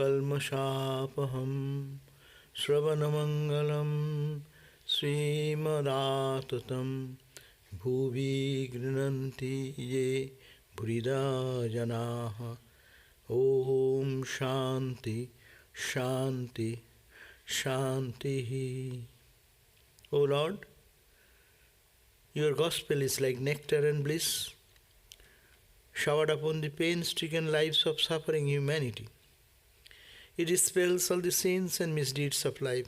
kalmashapaham Shravanamangalam Srimadaatatam Bhuvi Grinanti Ye Burida Janaha Om Shanti Shanti Shanti. O Lord, your gospel is like nectar and bliss, showered upon the pain-stricken lives of suffering humanity. It dispels all the sins and misdeeds of life.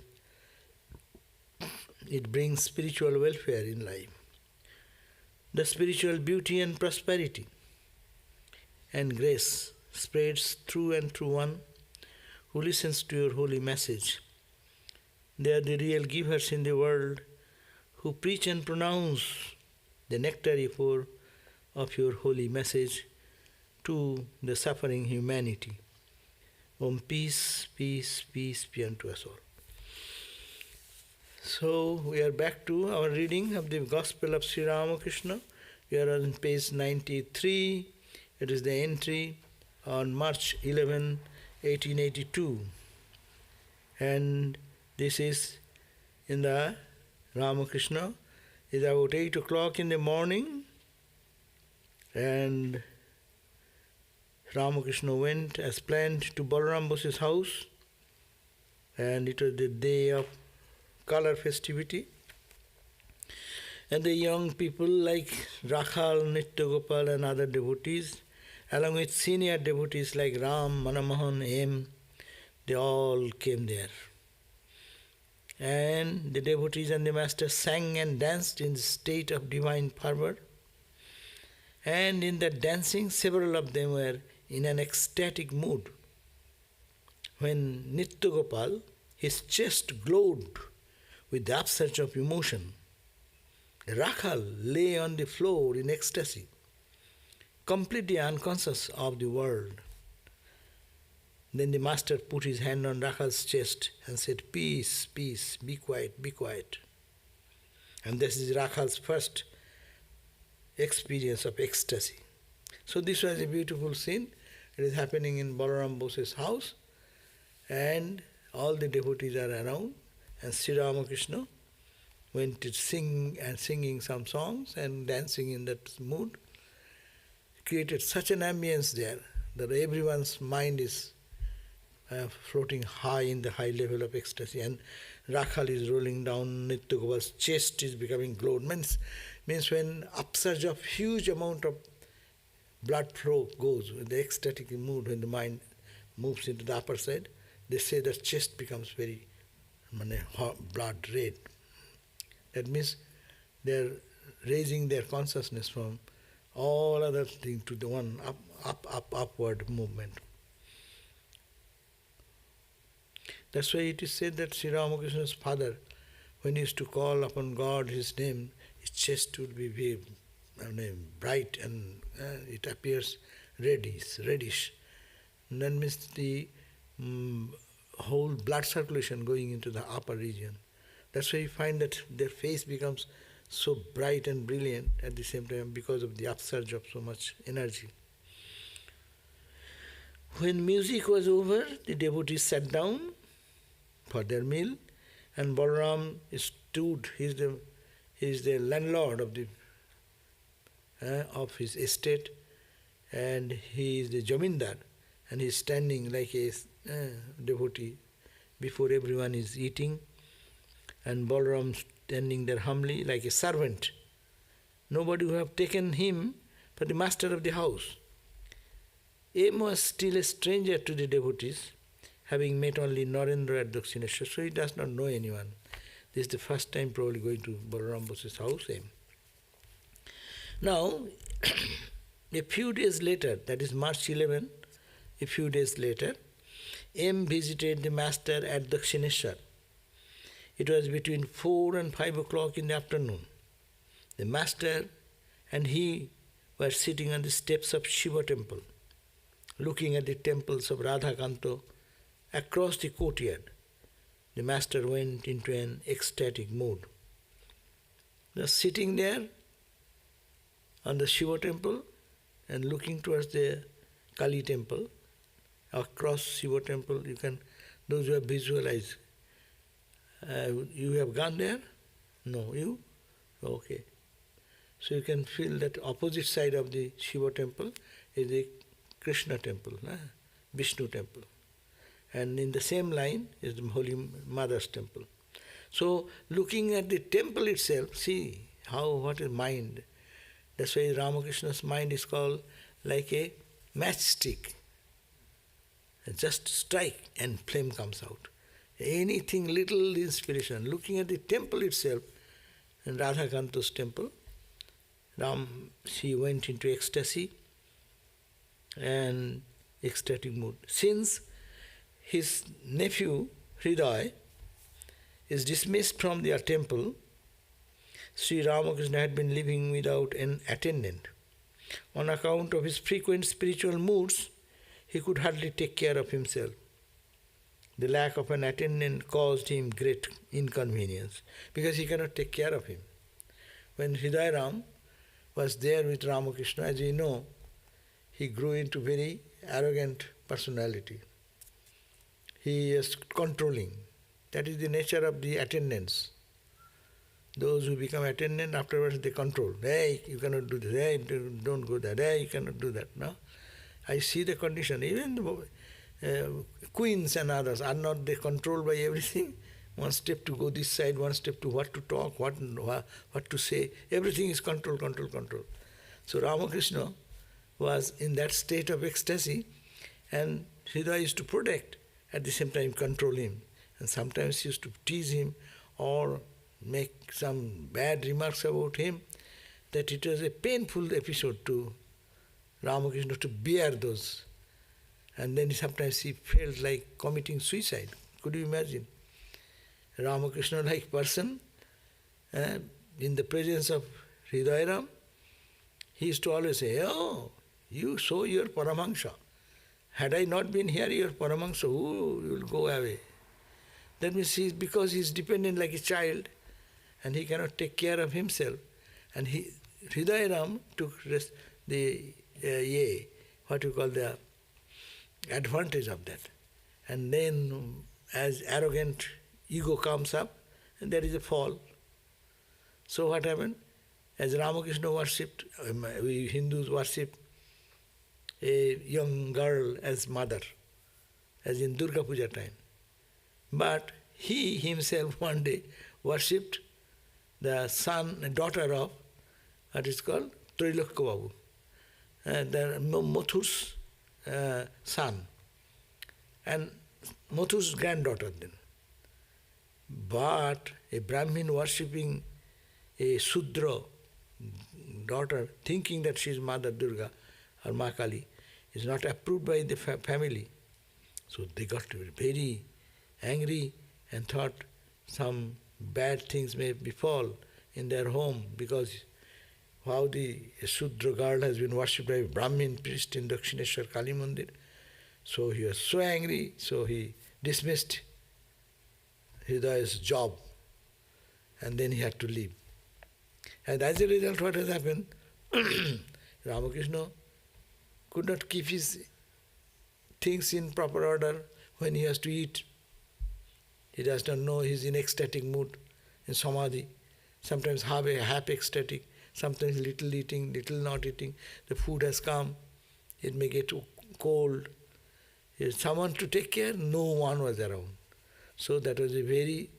It brings spiritual welfare in life, the spiritual beauty and prosperity and grace spreads through and through one who listens to your holy message. They are the real givers in the world who preach and pronounce the nectary pour of your holy message to the suffering humanity. Om, peace, peace, peace be unto us all. So we are back to our reading of the Gospel of Sri Ramakrishna. We are on page 93. It is the entry on March 11, 1882. And this is in the Ramakrishna. It's about 8 o'clock in the morning, and Ramakrishna went as planned to Balaram Bose's house, and it was the day of color festivity. And the young people like Rakhal, Nityagopal and other devotees, along with senior devotees like Ram, Manmohan, M, they all came there. And the devotees and the master sang and danced in the state of divine fervor. And in that dancing, several of them were in an ecstatic mood. When Nityagopal, his chest glowed with the upsurge of emotion, Rakhal lay on the floor in ecstasy, completely unconscious of the world. Then the master put his hand on Rakhal's chest and said, "Peace, peace, be quiet, be quiet." And this is Rakhal's first experience of ecstasy. So this was a beautiful scene. It is happening in Balaram Bose's house, and all the devotees are around, and Sri Ramakrishna went to sing and singing some songs and dancing in that mood. Created such an ambience there that everyone's mind is floating high in the high level of ecstasy, and Rakhal is rolling down, Nityagopal's chest is becoming glowed. Means when upsurge of huge amount of blood flow goes with the ecstatic mood, when the mind moves into the upper side, they say the chest becomes very blood red. That means they are raising their consciousness from all other things to the one upward movement. That's why it is said that Sri Ramakrishna's father, when he used to call upon God, his name, his chest would be very bright, and it appears reddish. And that means the whole blood circulation going into the upper region. That's why you find that their face becomes so bright and brilliant at the same time because of the upsurge of so much energy. When music was over, the devotees sat down for their meal, and Balaram stood. He is the landlord of his estate, and he is the jamindar, and he is standing like a devotee before everyone is eating, and Balaram standing there humbly like a servant. Nobody would have taken him for the master of the house. M was still a stranger to the devotees, having met only Narendra at Dakshineswar, so he does not know anyone. This is the first time probably going to Balaram Bose's house. Now, a few days later, that is March 11, a few days later, M visited the master at Dakshineswar. It was between 4 and 5 o'clock in the afternoon. The master and he were sitting on the steps of Shiva temple, looking at the temples of Radhakanto across the courtyard. The master went into an ecstatic mood. Just sitting there on the Shiva temple and looking towards the Kali temple across Shiva temple. You can, those who have visualized. You have gone there? No, you? Okay. So you can feel that opposite side of the Shiva temple is the Krishna temple, Vishnu temple. And in the same line is the Holy Mother's temple. So looking at the temple itself, see what is mind. That's why Ramakrishna's mind is called like a matchstick. Just strike and flame comes out. Anything little inspiration. Looking at the temple itself, in Radhakanta's temple, she went into ecstasy and ecstatic mood. Since his nephew, Hriday, is dismissed from their temple, Sri Ramakrishna had been living without an attendant. On account of his frequent spiritual moods, he could hardly take care of himself. The lack of an attendant caused him great inconvenience because he cannot take care of him. When Hridayaram was there with Ramakrishna, as you know, he grew into very arrogant personality. He is controlling. That is the nature of the attendants. Those who become attendant, afterwards they control. Hey, you cannot do this. Hey, don't go there. Hey, you cannot do that. No? I see the condition. Even the queens and others, are not they controlled by everything? One step to go this side, one step to what to talk, what to say. Everything is control, control, control. So Ramakrishna was in that state of ecstasy, and Hriday used to protect, at the same time control him. And sometimes he used to tease him or make some bad remarks about him, that it was a painful episode to Ramakrishna to bear those. And then sometimes he felt like committing suicide. Could you imagine? Ramakrishna-like person, in the presence of Hridayaram, he used to always say, oh, you show your Paramahansa. Had I not been here, your Paramahansa, you will go away. That means because he is dependent like a child, and he cannot take care of himself. And Hridayaram took the advantage of that. And then as arrogant ego comes up, and there is a fall. So what happened? As Ramakrishna worshipped, we Hindus worship a young girl as mother, as in Durga Puja time. But he himself one day worshipped the daughter of what is called Trilokya Babu, the Mathu's son, and Mathu's granddaughter then. But a Brahmin worshipping a Sudra daughter, thinking that she is Mother Durga or Ma Kali, is not approved by the family. So they got to be very angry and thought some bad things may befall in their home, because how the Sudra girl has been worshipped by a Brahmin priest in Dakshineswar Kali Mandir. So he was so angry, so he dismissed Hridaya's job, and then he had to leave. And as a result, what has happened? Ramakrishna could not keep his things in proper order when he has to eat. He does not know he is in ecstatic mood, in samadhi. Sometimes half ecstatic, sometimes little eating, little not eating. The food has come, it may get cold. If someone to take care, no one was around. So that was a very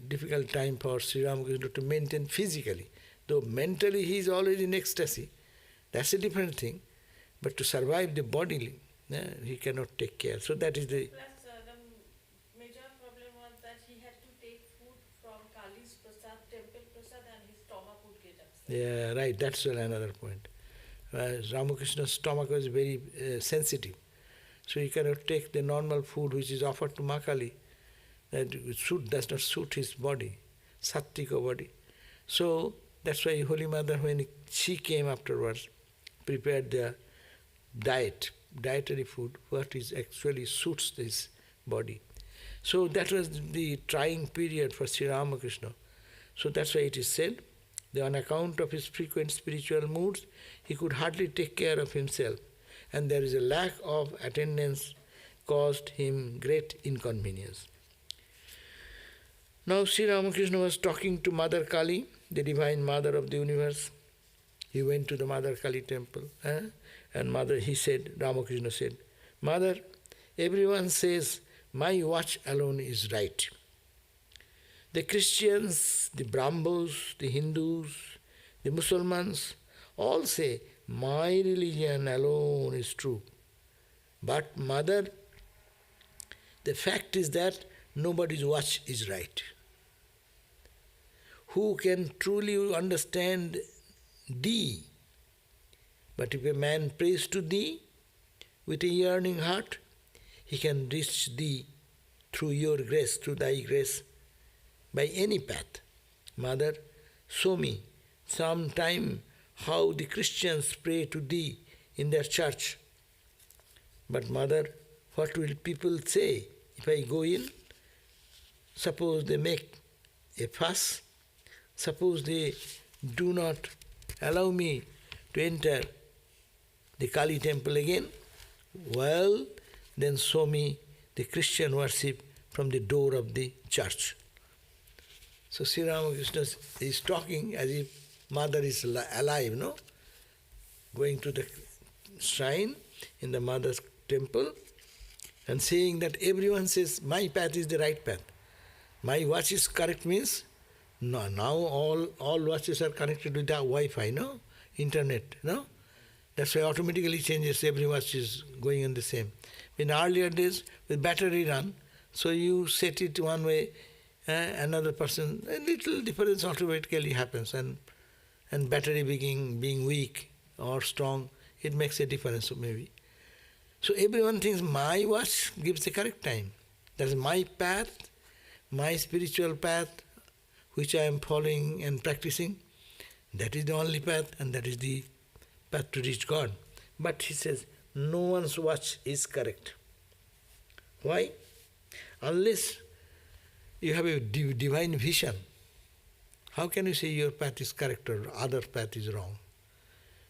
difficult time for Sri Ramakrishna to maintain physically. Though mentally he is always in ecstasy, that's a different thing. But to survive the bodily, he cannot take care. So that is the... Plus, the major problem was that he had to take food from Kali's prasad, temple prasad, and his stomach would get upset. Yeah, right, that's another point. Ramakrishna's stomach was very sensitive. So he cannot take the normal food which is offered to Ma Kali. That does not suit his body, sattvika body. So that's why Holy Mother, when she came afterwards, prepared the dietary food, what is actually suits this body. So that was the trying period for Sri Ramakrishna. So that's why it is said, that on account of his frequent spiritual moods, he could hardly take care of himself. and there is a lack of attendance caused him great inconvenience. Now Sri Ramakrishna was talking to Mother Kali, the divine mother of the universe. He went to the Mother Kali temple, and Ramakrishna said, Mother, everyone says my watch alone is right. The Christians, the Brahmos, the Hindus, the Muslims, all say my religion alone is true. But Mother, the fact is that nobody's watch is right. Who can truly understand thee? But if a man prays to thee with a yearning heart, he can reach thee through your grace, through thy grace, by any path. Mother, show me some time how the Christians pray to thee in their church. But Mother, what will people say if I go in? Suppose they make a fuss, suppose they do not allow me to enter the Kali temple again, well, then show me the Christian worship from the door of the church. So Sri Ramakrishna is talking as if Mother is alive, no? Going to the shrine in the Mother's temple and saying that everyone says my path is the right path. My watch is correct means no, now all watches are connected with the Wi-Fi, no? Internet, no? That's why automatically changes, every watch is going on the same. In earlier days, with battery run, so you set it one way, another person, a little difference automatically happens, and battery being weak or strong, it makes a difference maybe. So everyone thinks my watch gives the correct time. That's my path, my spiritual path, which I am following and practicing. That is the only path, and that is the path to reach God. But he says, no one's watch is correct. Why? Unless you have a divine vision, how can you say your path is correct or other path is wrong?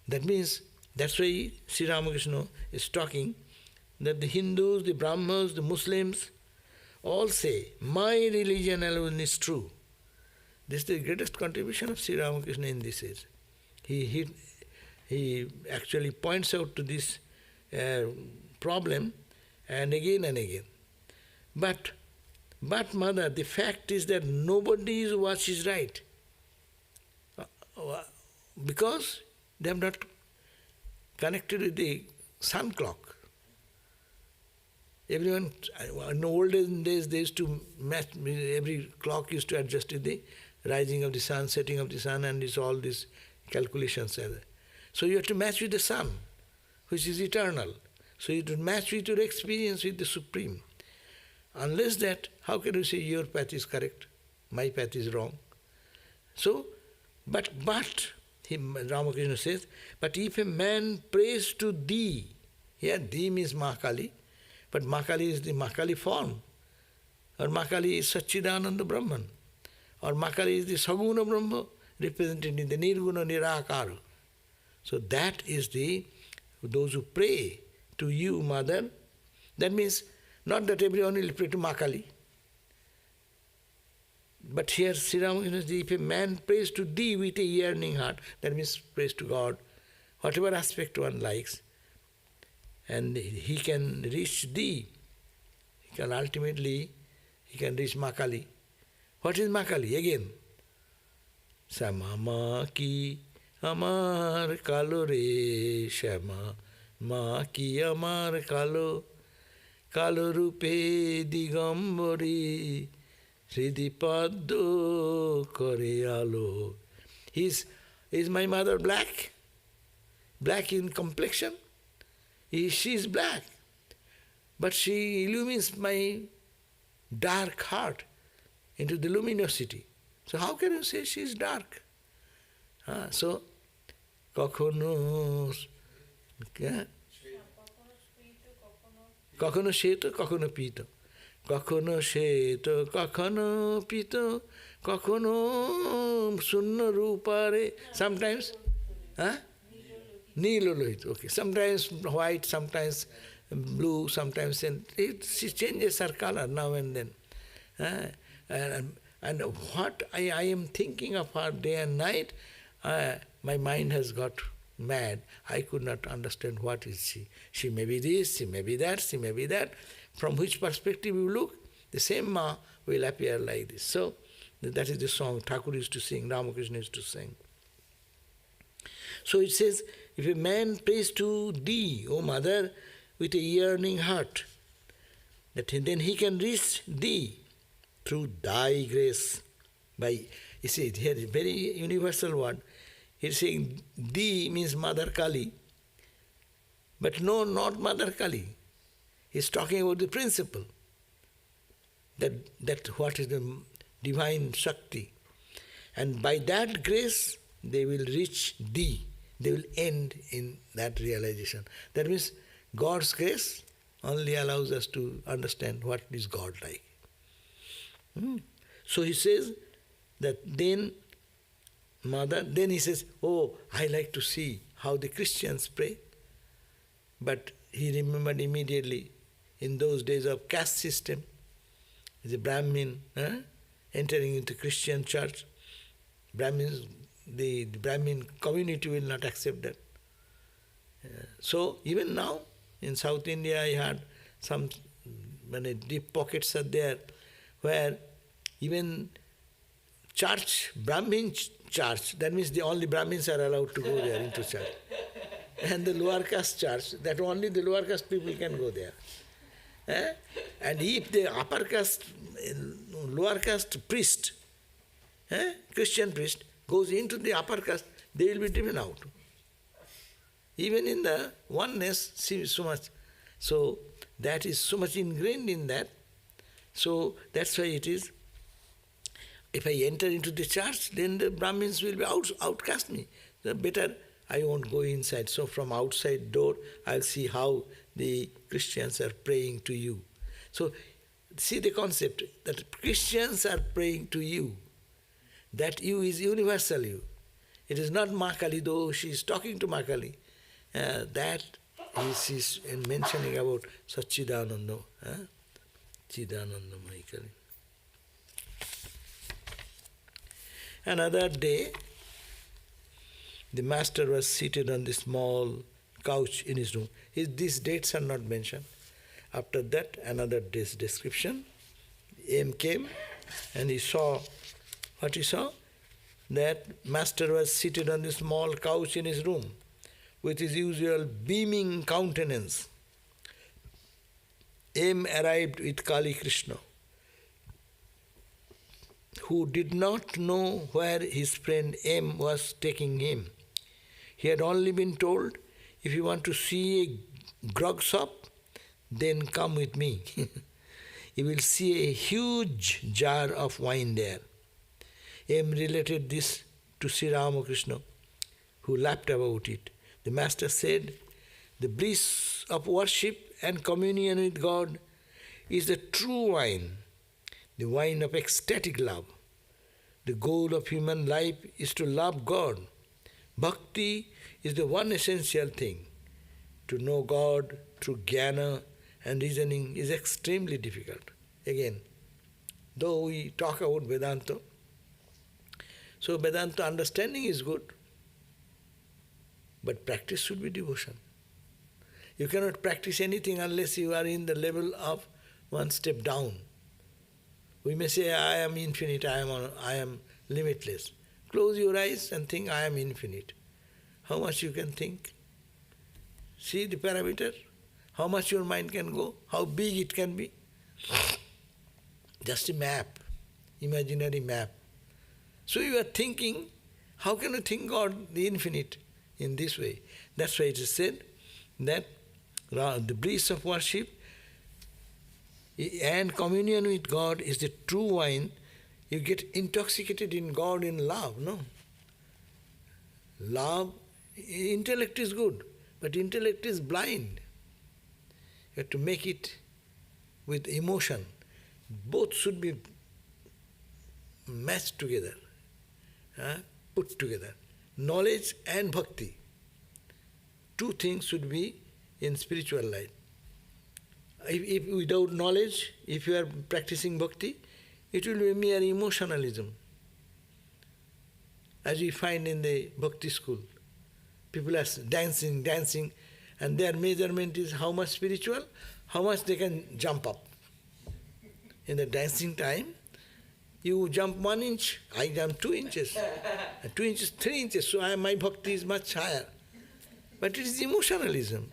That means, that's why Sri Ramakrishna is talking that the Hindus, the Brahmins, the Muslims, all say, my religion alone is true. This is the greatest contribution of Sri Ramakrishna in this age. He actually points out to this problem and again. But Mother, the fact is that nobody's watch is right. Because they have not connected with the sun clock. Everyone, in the olden days, they used to match, every clock used to adjust with the rising of the sun, setting of the sun, and it's all these calculations. So you have to match with the sun, which is eternal. So you have to match with your experience with the Supreme. Unless that, how can you say your path is correct, my path is wrong? So, but Ramakrishna says, but if a man prays to thee, here thee means Mahakali, but Mahakali is the Mahakali form, or Mahakali is Satchidananda Brahman, or Mahakali is the Saguna Brahma, represented in the Nirguna Nirakara. So that is those who pray to you, Mother. That means not that everyone will pray to Mahakali. But here Sri Ramakrishna says, if a man prays to thee with a yearning heart, that means prays to God, whatever aspect one likes, and he can reach thee. He can ultimately reach Mahakali. What is Mahakali? Again, Sama ki amar kalo re shama ma ki amar kalo kalo rupe digambari Hridipaddo kore alo. Is my mother black? Black in complexion? She is black. But she illumines my dark heart into the luminosity. So how can you say she is dark? So, kakhono sheto, kakhono pito. Kakhono sheto, kakhono pito, kakhono sunna rupare. Sometimes, Neelo Lohit, okay. Sometimes white, sometimes blue, sometimes she changes her color now and then. And what I am thinking of her day and night, my mind has got mad. I could not understand what is she. She may be this, she may be that, she may be that. From which perspective you look, the same Ma will appear like this. So that is the song Thakur used to sing, Ramakrishna used to sing. So it says, if a man prays to thee, O Mother, with a yearning heart, then he can reach thee through thy grace. You see, here is a very universal word. He's saying, thee means Mother Kali. But no, not Mother Kali. He's talking about the principle. That what is the divine Shakti. And by that grace, they will reach thee. They will end in that realization. That means God's grace only allows us to understand what is God like. So he says that then, Mother, then he says, oh, I like to see how the Christians pray. But he remembered immediately in those days of caste system, the Brahmin entering into Christian church, Brahmins, the Brahmin community will not accept that. So even now in South India I had some deep pockets are there where even church, Brahmin church, that means the only Brahmins are allowed to go there into church. And the lower caste church, that only the lower caste people can go there. And if the upper caste, lower caste priest, Christian priest, goes into the upper caste, they will be driven out. Even in the oneness, see so much. So that is so much ingrained in that. So that's why it is, if I enter into the church, then the Brahmins will be outcast me. The better I won't go inside. So from outside door, I'll see how the Christians are praying to you. So see the concept that Christians are praying to you. That you is universal you. It is not Ma Kali, though she is talking to Ma Kali. That is mentioning about Satchidananda, Chidananda Mai Kali. Another day, the master was seated on the small couch in his room. These dates are not mentioned. After that, another day's description. M came and he saw, what he saw? That master was seated on the small couch in his room with his usual beaming countenance. M arrived with Kali Krishna, who did not know where his friend M was taking him. He had only been told, if you want to see a grog shop, then come with me. You will see a huge jar of wine there. M related this to Sri Ramakrishna, who laughed about it. The master said, the bliss of worship and communion with God is the true wine, the wine of ecstatic love. The goal of human life is to love God. Bhakti is the one essential thing. To know God through jnana and reasoning is extremely difficult. Again, though we talk about Vedanta, so Vedanta understanding is good, but practice should be devotion. You cannot practice anything unless you are in the level of one step down. We may say, I am infinite, I am limitless. Close your eyes and think, I am infinite. How much you can think? See the parameter? How much your mind can go? How big it can be? Just a map, imaginary map. So you are thinking, how can you think God, the infinite, in this way? That's why it is said that the bliss of worship and communion with God is the true wine. You get intoxicated in God in love, no? Love, intellect is good, but intellect is blind. You have to make it with emotion. Both should be matched together, put together. Knowledge and bhakti. two things should be in spiritual life. If without knowledge, if you are practicing bhakti, it will be mere emotionalism. As we find in the bhakti school, people are dancing, and their measurement is how much spiritual, how much they can jump up. In the dancing time, you jump 1 inch, I jump 2 inches, 2 inches, 3 inches, so my bhakti is much higher. But it is emotionalism.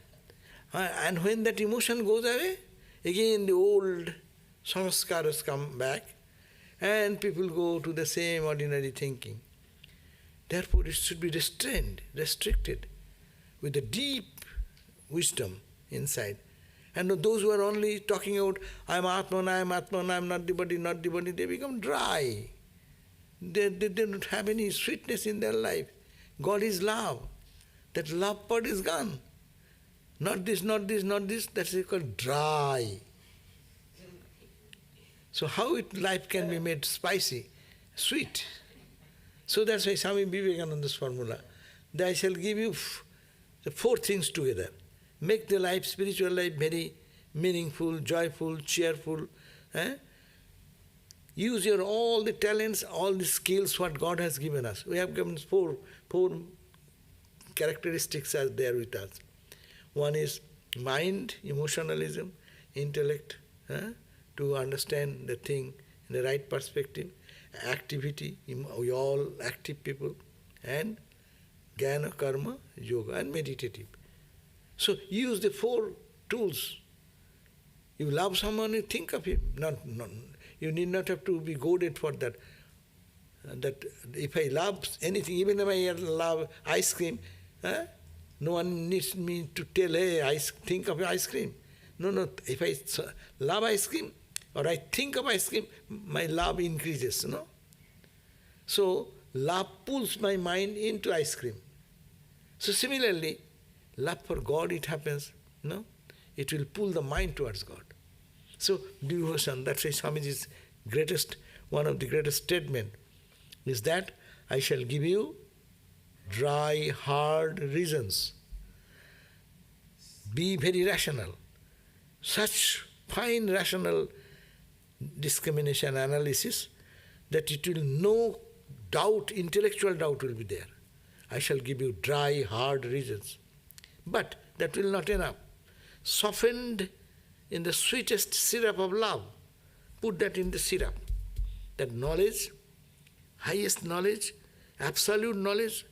And when that emotion goes away, again the old samskaras come back, and people go to the same ordinary thinking. Therefore, it should be restrained, restricted, with a deep wisdom inside. And those who are only talking out, I am Atman, I am Atman, I am not the body, they become dry. They don't have any sweetness in their life. God is love. That love part is gone. Not this, that's called dry. So how life can be made spicy, sweet? So that's why Swami Vivekananda's formula, that I shall give you the 4 things together. Make the life, spiritual life, very meaningful, joyful, cheerful. Use your all the talents, all the skills what God has given us. We have given four characteristics are there with us. One is mind, emotionalism, intellect, to understand the thing in the right perspective, activity, we all active people, and jnana, karma, yoga, and meditative. So use the 4 tools. You love someone, you think of him. You need not have to be goaded for that. That if I love anything, even if I love ice cream, no one needs me to tell, hey, think of ice cream. No, if I love ice cream, or I think of ice cream, my love increases, So, love pulls my mind into ice cream. So similarly, love for God, it happens, it will pull the mind towards God. So, devotion, that's why Swamiji's one of the greatest statement is that I shall give you dry, hard reasons. Be very rational. Such fine rational discrimination analysis that it will no doubt, intellectual doubt will be there. I shall give you dry, hard reasons. But that will not enough. Softened in the sweetest syrup of love. Put that in the syrup. That knowledge, highest knowledge, absolute knowledge,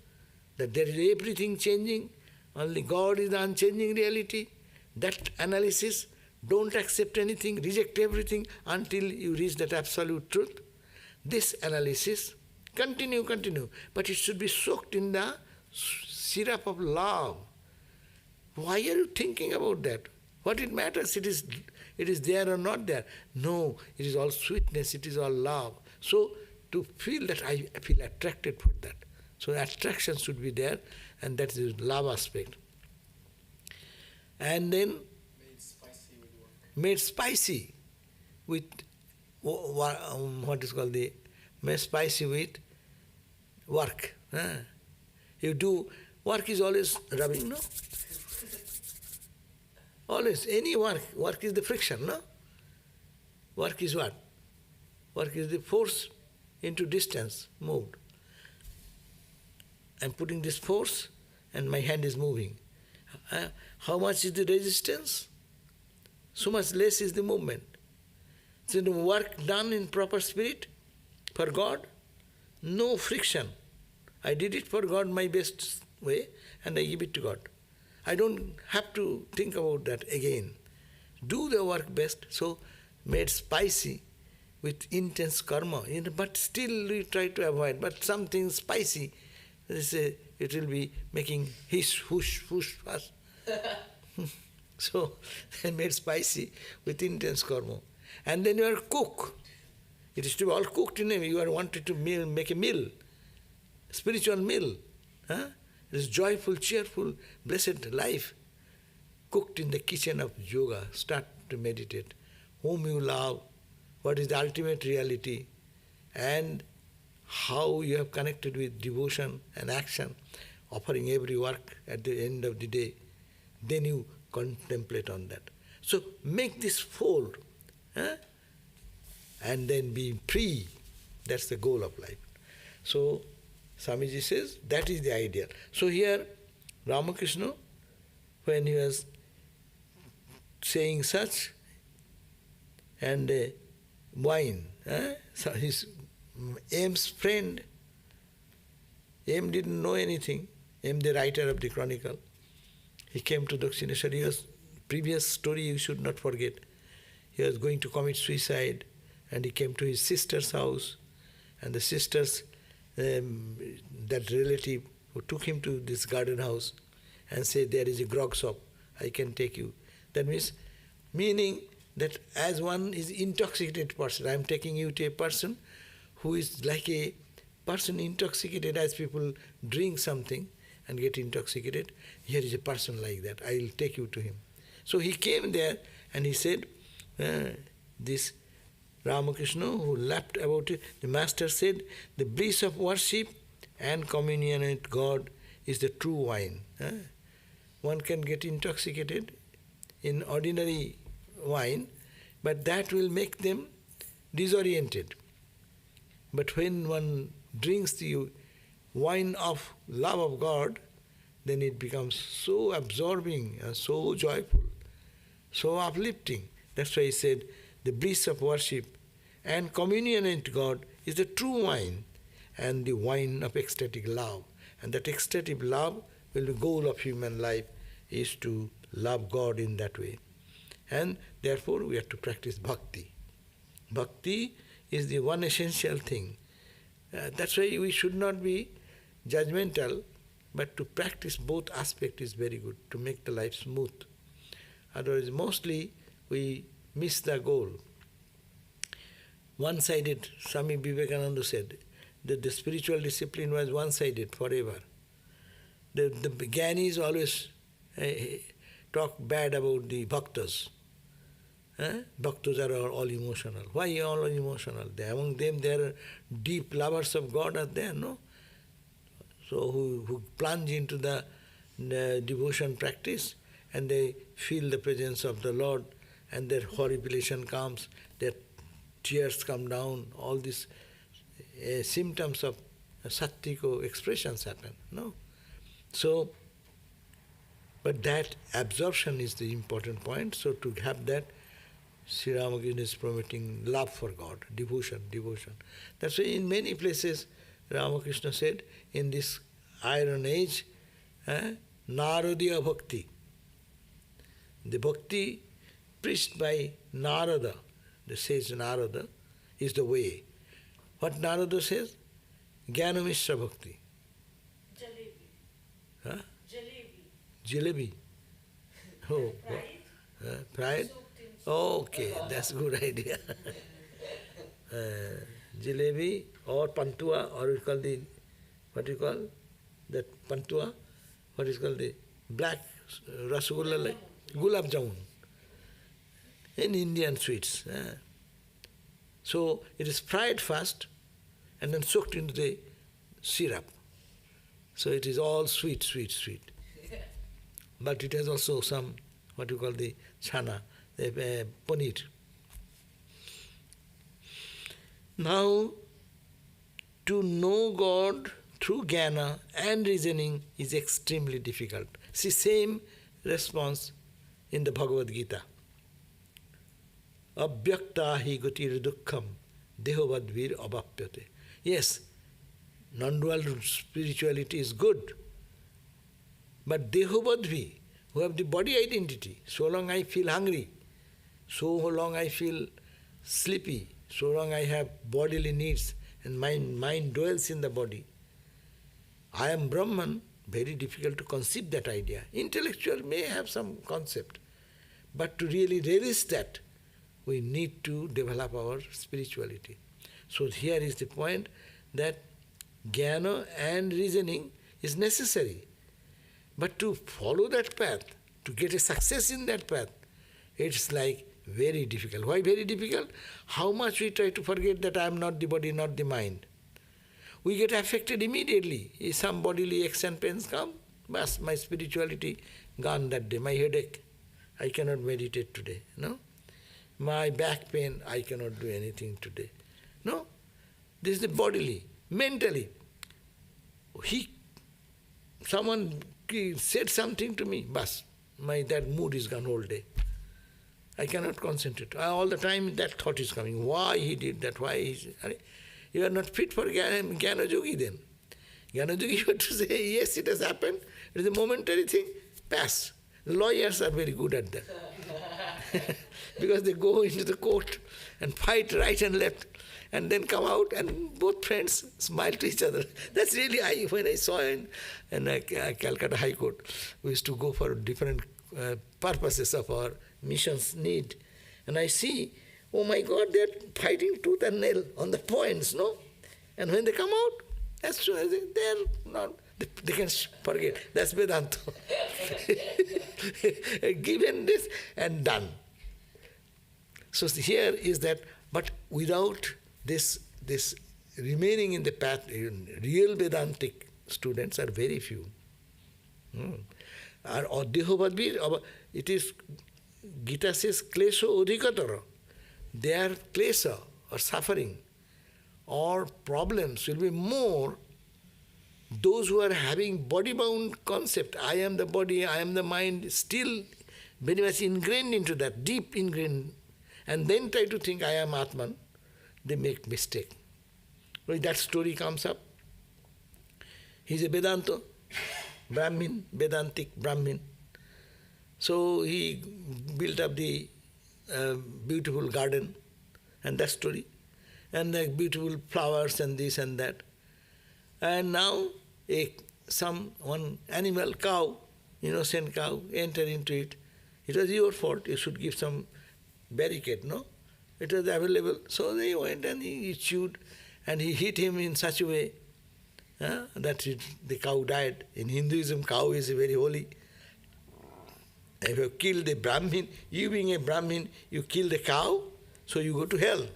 that there is everything changing, only God is the unchanging reality. That analysis, don't accept anything, reject everything until you reach that absolute truth. This analysis, continue, but it should be soaked in the syrup of love. Why are you thinking about that? What it matters, it is there or not there. No, it is all sweetness, it is all love. So, to feel that I feel attracted for that. So, attraction should be there, and that is the love aspect. And then, made spicy with what is called made spicy with work. You do, work is always rubbing, no? Always, any work is the friction, no? Work is what? Work is the force into distance, moved. I'm putting this force and my hand is moving. How much is the resistance? So much less is the movement. So the work done in proper spirit for God, no friction. I did it for God my best way and I give it to God. I don't have to think about that again. Do the work best, so made spicy with intense karma. But still we try to avoid. But something spicy, it will be making hiss, whoosh, whoosh, fuss. So made spicy with intense karma. And then you are cook. It is to be all cooked in a way. You are wanted to make a meal, spiritual meal. It is joyful, cheerful, blessed life. Cooked in the kitchen of yoga. Start to meditate. Whom you love, what is the ultimate reality, and how you have connected with devotion and action, offering every work at the end of the day Then you contemplate on that. So make this fold, and then be free. That's the goal of life. So Swamiji says that is the ideal. So here Ramakrishna, when he was saying such, and wine, so his M's friend, M didn't know anything, M the writer of the chronicle, he came to Dakshineswar. He was, previous story you should not forget, he was going to commit suicide, and he came to his sister's house, and the sister's, that relative who took him to this garden house and said, there is a grog shop, I can take you. That meaning that as one is intoxicated person, I am taking you to a person who is like a person intoxicated, as people drink something and get intoxicated. Here is a person like that, I will take you to him. So he came there and he said, this Ramakrishna, who laughed about it, the master said, the bliss of worship and communion with God is the true wine. One can get intoxicated in ordinary wine, but that will make them disoriented. But when one drinks the wine of love of God, then it becomes so absorbing and so joyful, so uplifting. That's why he said, the bliss of worship and communion with God is the true wine, and the wine of ecstatic love. And that ecstatic love will be the goal of human life, is to love God in that way. And therefore we have to practice bhakti. Bhakti is the one essential thing. That's why we should not be judgmental, but to practice both aspects is very good, to make the life smooth. Otherwise, mostly we miss the goal. One-sided, Swami Vivekananda said that the spiritual discipline was one-sided forever. The Gyanis always talk bad about the bhaktas. Bhaktas are all emotional. Why all emotional? Among them there are deep lovers of God are there, no? So who plunge into the devotion practice, and they feel the presence of the Lord, and their horripilation comes, their tears come down, all these symptoms of sattvic expressions happen, no? So, but that absorption is the important point. So to have that, Sri Ramakrishna is promoting love for God, devotion. That's why in many places Ramakrishna said, in this iron age, Naradiya bhakti. The bhakti preached by Narada, the sage Narada, is the way. What Narada says? Jnanamishra bhakti. Jalebi. Jalebi. Oh, pride? Oh, okay, that's a good idea. Jalebi or pantua, or we call the, what you call that pantua, what is called the black rasgulla, like gulab jamun, in Indian sweets. So it is fried first and then soaked into the syrup. So it is all sweet. But it has also some, what you call the chana, the paneer. Now, to know God through jnana and reasoning is extremely difficult. See, same response in the Bhagavad Gita. Abhyakta hi gatir dukkham dehovadvir abhapyate. Yes, non-dual spirituality is good, but dehovadvi, who have the body identity, so long I feel hungry, so long I feel sleepy, so long I have bodily needs, and my mind dwells in the body. I am Brahman, very difficult to conceive that idea. Intellectual may have some concept, but to really realize that, we need to develop our spirituality. So here is the point, that jnana and reasoning is necessary. But to follow that path, to get a success in that path, it's like very difficult. Why very difficult? How much we try to forget that I am not the body, not the mind. We get affected immediately. If some bodily aches and pains come, Bas, my spirituality gone that day, my headache, I cannot meditate today, no? My back pain, I cannot do anything today. No? This is the bodily. Mentally, someone said something to me, bas, that mood is gone all day. I cannot concentrate. All the time that thought is coming. Why he did that? You are not fit for Jnana Yogi then. Jnana Yogi, you have to say, yes, it has happened. It is a momentary thing. Pass. The lawyers are very good at that. Because they go into the court and fight right and left and then come out and both friends smile to each other. That's really, when I saw in Calcutta High Court, we used to go for different purposes of our mission's need. And I see, oh my God, they're fighting tooth and nail on the points, no? And when they come out, as soon as they're not, they can forget. That's Vedanta. Given this and done. So here is that, but without this remaining in the path, real Vedantic students are very few. Or Dehovadbir, it is, Gita says, klesho odhikatara. Their klesha or suffering or problems will be more those who are having body-bound concept, I am the body, I am the mind, still very much ingrained into that, deep ingrained, and then try to think I am Atman, they make mistake. When that story comes up, he's a Vedanta, Brahmin, Vedantic Brahmin. So he built up the beautiful garden, and that story, and the beautiful flowers and this and that. And now one animal, cow, innocent cow, enter into it. It was your fault, you should give some barricade, no? It was available. So they went and he chewed and he hit him in such a way that the cow died. In Hinduism, cow is very holy. If you kill the Brahmin, you being a Brahmin, you kill the cow, so you go to hell.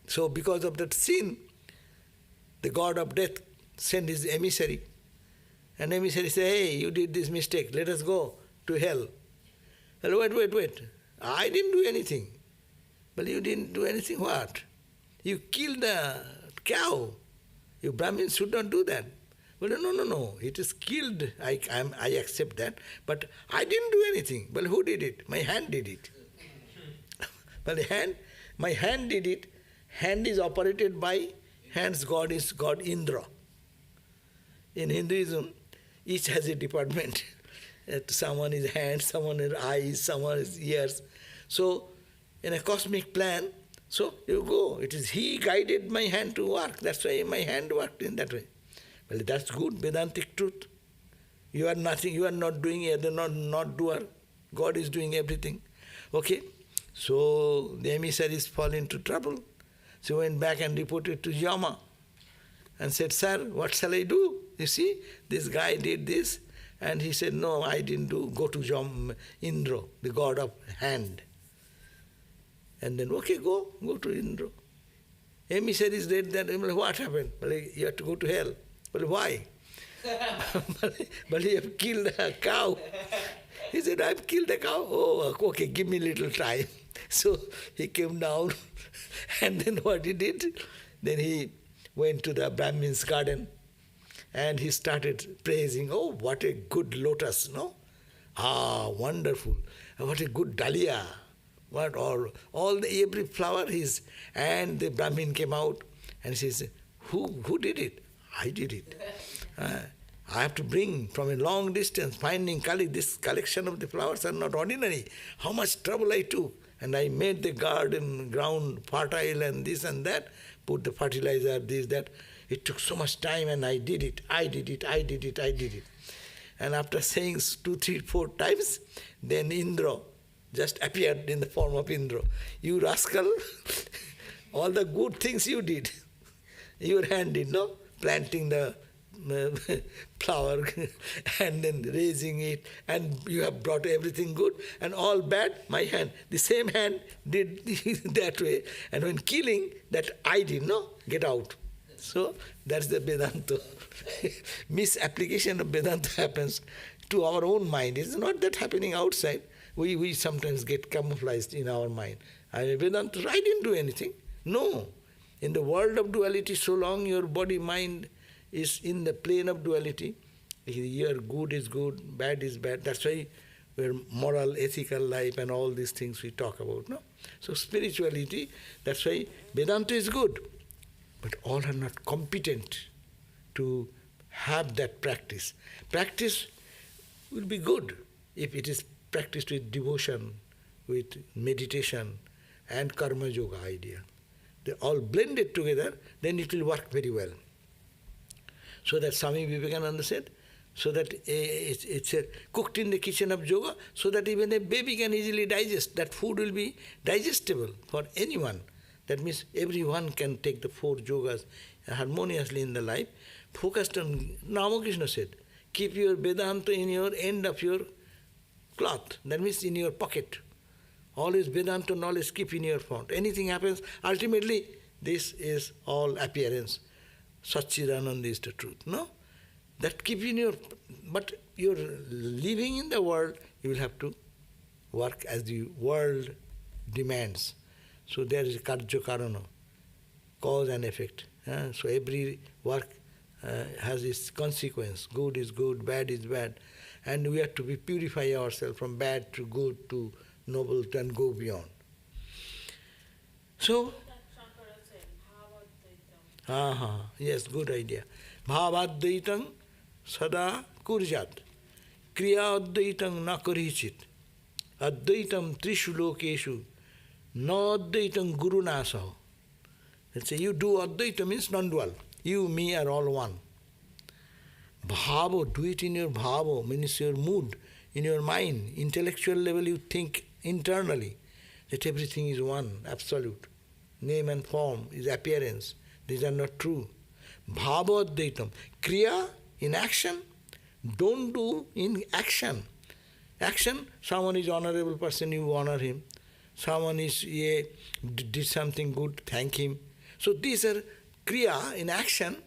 So because of that sin, the god of death sent his emissary. And emissary said, hey, you did this mistake, let us go to hell. Well, wait. I didn't do anything. Well, you didn't do anything what? You killed the cow. You Brahmins should not do that. Well, no. It is killed. I accept that. But I didn't do anything. Well, who did it? My hand did it. Well, my hand did it. Hand is operated by hands. God is God Indra. In Hinduism, each has a department. Someone is hands, someone is eyes, someone is ears. So, in a cosmic plan, so you go. It is he guided my hand to work. That's why my hand worked in that way. Well, that's good, Vedantic truth. You are nothing, you are not doing it, you're not doer. God is doing everything. Okay? So the emissaries fall into trouble. So went back and reported to Yama and said, sir, what shall I do? You see, this guy did this. And he said, no, I didn't do. Go to Indra, the god of hand. And then, okay, go to Indra. Emissaries did that. Well, what happened? Well, you have to go to hell. Well, why? But you have killed a cow. He said, I've killed a cow. Oh, okay, give me a little time. So he came down, and then what he did? Then he went to the Brahmin's garden, and he started praising, oh, what a good lotus, no? Ah, wonderful. What a good dahlia. What every flower is. And the Brahmin came out and says, who did it? I did it. I have to bring from a long distance, finding this collection of the flowers are not ordinary. How much trouble I took. And I made the ground fertile and this and that, put the fertilizer, this, that. It took so much time and I did it. And after saying 2, 3, 4 times, then Indra just appeared in the form of Indra. You rascal, all the good things you did, your hand did, no? Planting the flower and then raising it, and you have brought everything good, and all bad, my hand. The same hand did that way. And when killing, that I did, no? Get out. So that's the Vedanta. Misapplication of Vedanta happens to our own mind. It's not that happening outside. We sometimes get camouflaged in our mind. Vedanta, I didn't do anything. No. In the world of duality, so long your body-mind is in the plane of duality, here good is good, bad is bad. That's why we're moral, ethical life and all these things we talk about. No? So spirituality, that's why Vedanta is good. But all are not competent to have that practice. Practice will be good if it is practiced with devotion, with meditation and karma yoga idea. They all blended together, then it will work very well. So that Swami Vivekananda said, so that it's cooked in the kitchen of yoga, so that even a baby can easily digest. That food will be digestible for anyone. That means everyone can take the 4 yogas harmoniously in the life. Focused on, Ramakrishna said, keep your Vedanta in your end of your cloth. That means in your pocket. Always Vedanta knowledge keep in your front. Anything happens, ultimately this is all appearance. Satchidananda is the truth. No? That keep in your, but you're living in the world, you will have to work as the world demands. So there is karja karana, cause and effect. So every work has its consequence. Good is good, bad is bad. And we have to purify ourselves from bad to good to noble and go beyond. So, yes, good idea. Bhavadvaitam sada kurjat, kriya advaitam na karichit, advaitam trishu lokeshu, no advaitam guru nasaho. Let's say you do advaita means non-dual. You, me are all one. Bhavo, do it in your bhavo, means your mood, in your mind. Intellectual level you think internally that everything is one, absolute. Name and form is appearance. These are not true. Bhava advaitam. Kriya in action. Don't do in action. Action, someone is honorable person, you honor him. Someone is did something good, thank him. So these are kriya in action.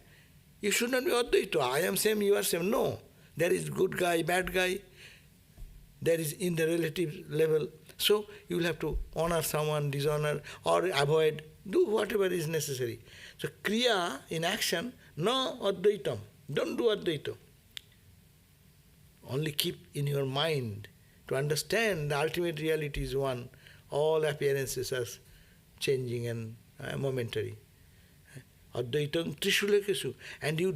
You should not be advaita. I am same, you are same. No. There is good guy, bad guy. There is in the relative level. So you will have to honor someone, dishonor, or avoid. Do whatever is necessary. So kriya in action, no advaitam. Don't do advaita. Only keep in your mind to understand the ultimate reality is one. All appearances are changing and momentary. Advaitam trishulakesu. And you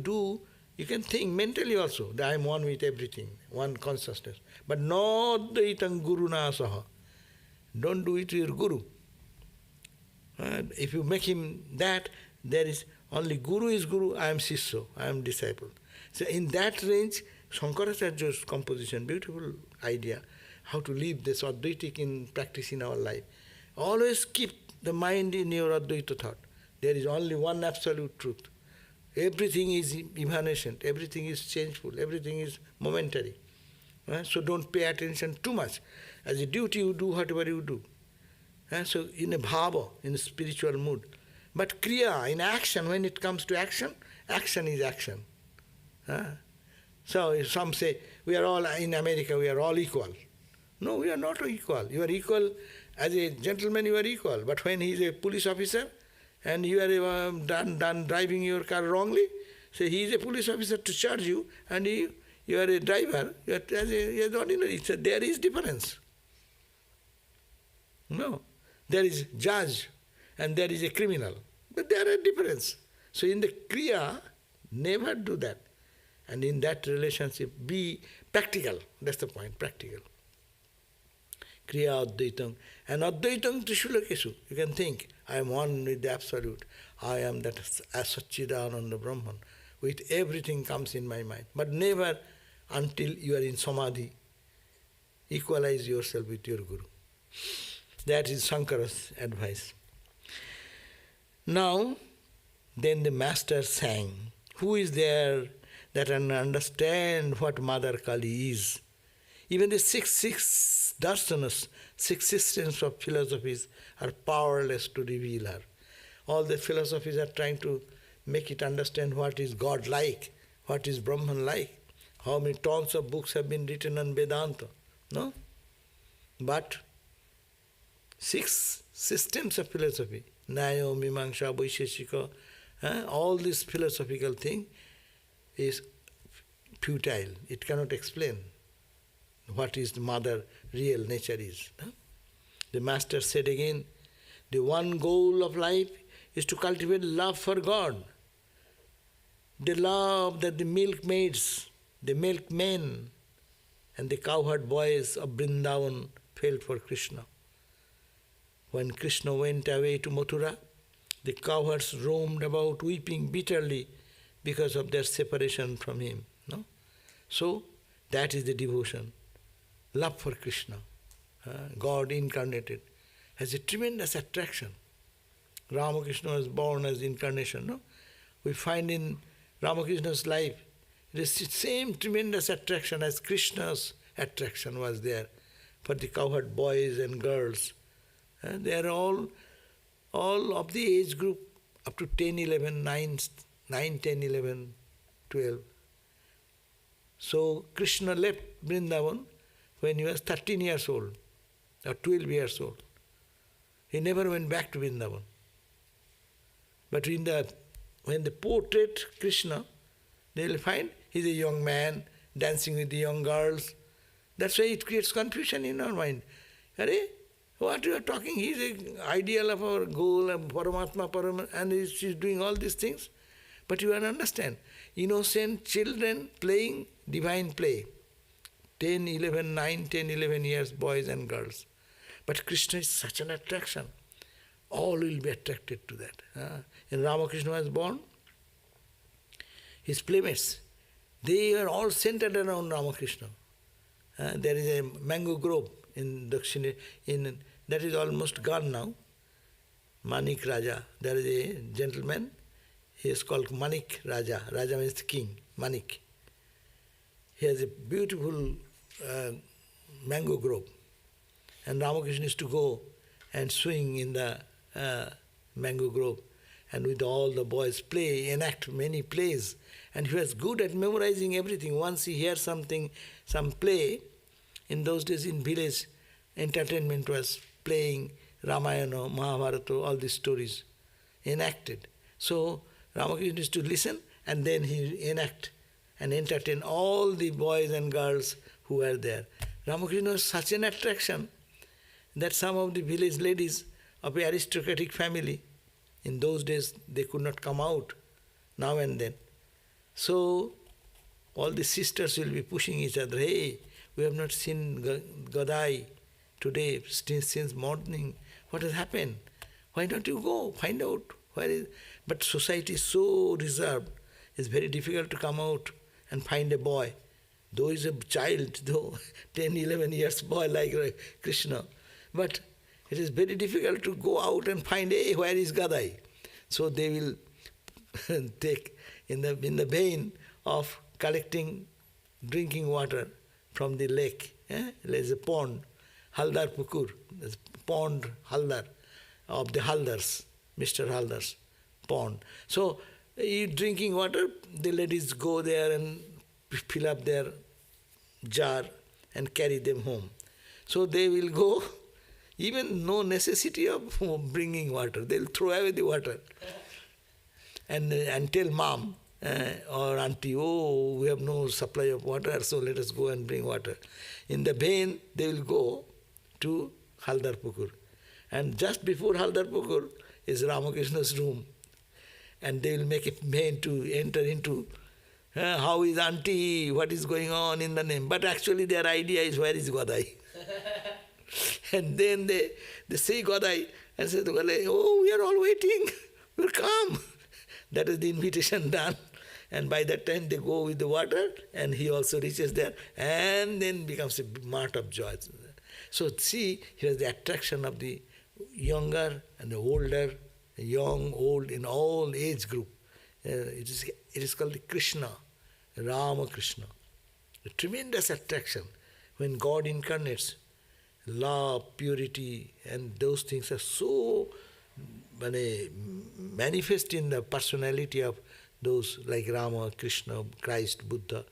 can think mentally also that I am one with everything, one consciousness. But no advaitam guru nasaha. Don't do it to your guru. If you make him that, there is only guru is guru, I am sisya, I am disciple. So in that range, Shankaracharya's composition, beautiful idea, how to live this Advaitic in practice in our life. Always keep the mind in your Advaita thought. There is only one absolute truth. Everything is evanescent, everything is changeful, everything is momentary. So don't pay attention too much. As a duty you do whatever you do. So in a bhava, in a spiritual mood. But kriya, in action, when it comes to action, action is action. So some say, we are all, in America, we are all equal. No, we are not equal. You are equal, as a gentleman you are equal. But when he is a police officer, and you are done driving your car wrongly, so he is a police officer to charge you, and you are a driver, you are as a ordinary. So there is difference. No. There is judge and there is a criminal. But there are difference. So in the kriya, never do that. And in that relationship, be practical. That's the point, practical. Kriya advaitam. And advaitam trishulakesu. You can think, I am one with the Absolute. I am that Satchidananda Brahman. With everything comes in my mind. But never until you are in samadhi. Equalize yourself with your Guru. That is Shankara's advice. Now, then the master sang, who is there that can understand what Mother Kali is? Even the six darsanas, 6 systems of philosophies are powerless to reveal her. All the philosophies are trying to make it understand what is God like, what is Brahman like. How many tons of books have been written on Vedanta, no? But 6 systems of philosophy, Naya, Mimamsa, Vaisheshika, all this philosophical thing is futile. It cannot explain what is the mother real nature is. No? The master said again, the one goal of life is to cultivate love for God. The love that the milkmaids, the milkmen, and the cowherd boys of Vrindavan felt for Krishna. When Krishna went away to Mathura, the cowherds roamed about weeping bitterly because of their separation from him. No? So, that is the devotion. Love for Krishna, God incarnated, has a tremendous attraction. Ramakrishna was born as incarnation. No? We find in Ramakrishna's life, it is the same tremendous attraction as Krishna's attraction was there for the cowherd boys and girls. They are all of the age group up to 10, 11, 9, 10, 11, 12. So Krishna left Vrindavan when he was 13 years old or 12 years old. He never went back to Vrindavan. But when they portrait Krishna, they will find he's a young man dancing with the young girls. That's why it creates confusion in our mind. What you are talking? He's an ideal of our goal, of Paramatma, and she's doing all these things. But you understand, innocent children playing divine play. 10, 11, 9, 10, 11 years, boys and girls. But Krishna is such an attraction. All will be attracted to that. When Ramakrishna was born, his playmates, they were all centered around Ramakrishna. There is a mango grove in Dakshineswar, that is almost gone now. Manik Raja, there is a gentleman, he is called Manik Raja. Raja means the king, Manik. He has a beautiful mango grove. And Ramakrishna used to go and swing in the mango grove, and with all the boys play, enact many plays. And he was good at memorizing everything. Once he hears something, some play, in those days in village, entertainment was playing Ramayana, Mahabharata, all these stories, enacted. So Ramakrishna used to listen, and then he enact and entertain all the boys and girls who were there. Ramakrishna was such an attraction that some of the village ladies of an aristocratic family, in those days they could not come out now and then. So all the sisters will be pushing each other, hey, we have not seen Gadai today since morning. What has happened? Why don't you go? Find out. Where is? But society is so reserved. It's very difficult to come out and find a boy. Though he's a child, though 10, 11 years boy like Krishna. But it is very difficult to go out and find, hey, where is Gadai? So they will take in the vein of collecting drinking water from the lake. There's a pond, Haldar Pukur, there's pond Haldar, of the Haldars, Mr. Haldar's pond. So you drinking water, the ladies go there and fill up their jar and carry them home. So they will go, even no necessity of bringing water, they'll throw away the water and tell mom or auntie, oh, we have no supply of water, so let us go and bring water. In the vein, they will go to Haldar Pukur. And just before Haldar Pukur is Ramakrishna's room. And they will make a vein to enter into, how is auntie, what is going on in the name. But actually their idea is, where is Gadai? And then they say Gadai and say to Gadai, oh, we are all waiting, we'll come. That is the invitation done. And by that time they go with the water, and he also reaches there, and then becomes a mart of joy. So see, here is the attraction of the younger and the older, young, old, in all age group. It is called the Krishna, Ramakrishna. A tremendous attraction. When God incarnates, love, purity, and those things are so manifest in the personality of those like Rama, Krishna, Christ, Buddha,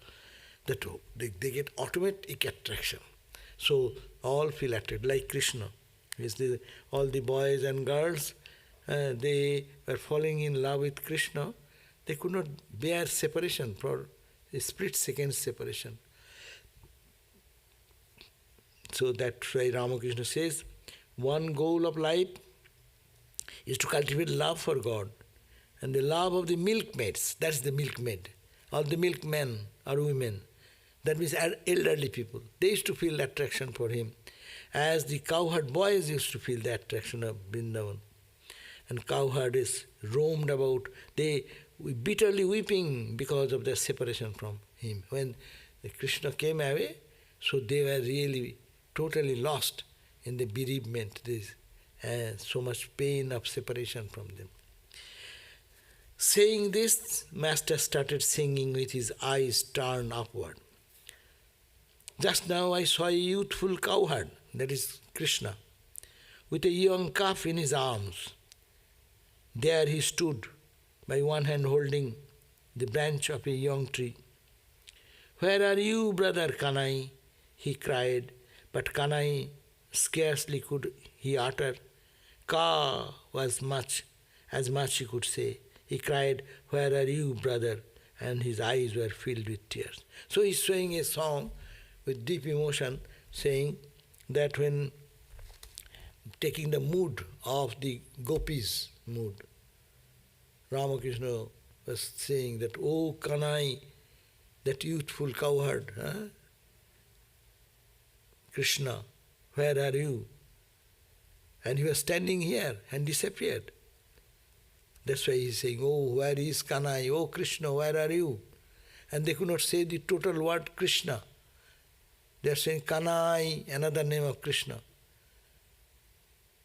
that they get automatic attraction. So all feel attracted, like Krishna. All the boys and girls, they were falling in love with Krishna. They could not bear separation for a split second separation. So that's why Ramakrishna says, one goal of life is to cultivate love for God. And the love of the milkmaids, that's the milkmaid, or the milkmen or women, that means elderly people. They used to feel attraction for him, as the cowherd boys used to feel the attraction of Vrindavan. And cowherds roamed about, they bitterly weeping because of their separation from him. When Krishna came away, so they were really totally lost in the bereavement. There's so much pain of separation from them. Saying this, Master started singing with his eyes turned upward. Just now I saw a youthful cowherd, that is Krishna, with a young calf in his arms. There he stood, by one hand holding the branch of a young tree. Where are you, brother Kanai? He cried, but Kanai scarcely could he utter. Ka was as much he could say. He cried, where are you, brother? And his eyes were filled with tears. So he's saying a song with deep emotion, saying that when taking the mood of the gopis' mood, Ramakrishna was saying that, oh Kanai, that youthful cowherd, Krishna, where are you? And he was standing here and disappeared. That's why he's saying, oh, where is Kanai? Oh, Krishna, where are you? And they could not say the total word Krishna. They are saying Kanai, another name of Krishna.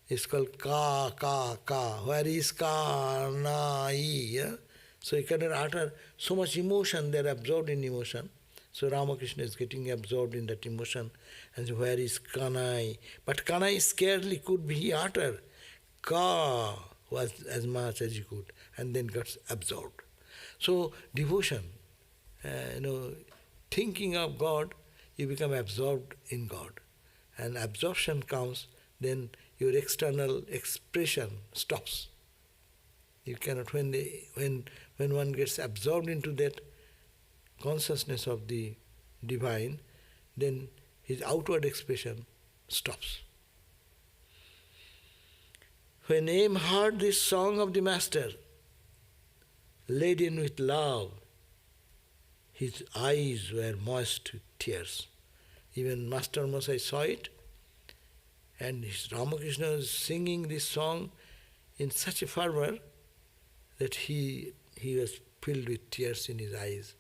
It's called Ka. Where is Kanai? Yeah? So you cannot utter so much emotion, they are absorbed in emotion. So Ramakrishna is getting absorbed in that emotion. And so where is Kanai? But Kanai scarcely could be uttered. Ka was as much as he could, and then got absorbed. So devotion, thinking of God, you become absorbed in God. And absorption comes, then your external expression stops. You cannot, when one gets absorbed into that consciousness of the divine, then his outward expression stops. When Aim heard this song of the Master, laden with love, his eyes were moist with tears. Even Master Mosai saw it, and Ramakrishna was singing this song in such a fervor that he was filled with tears in his eyes.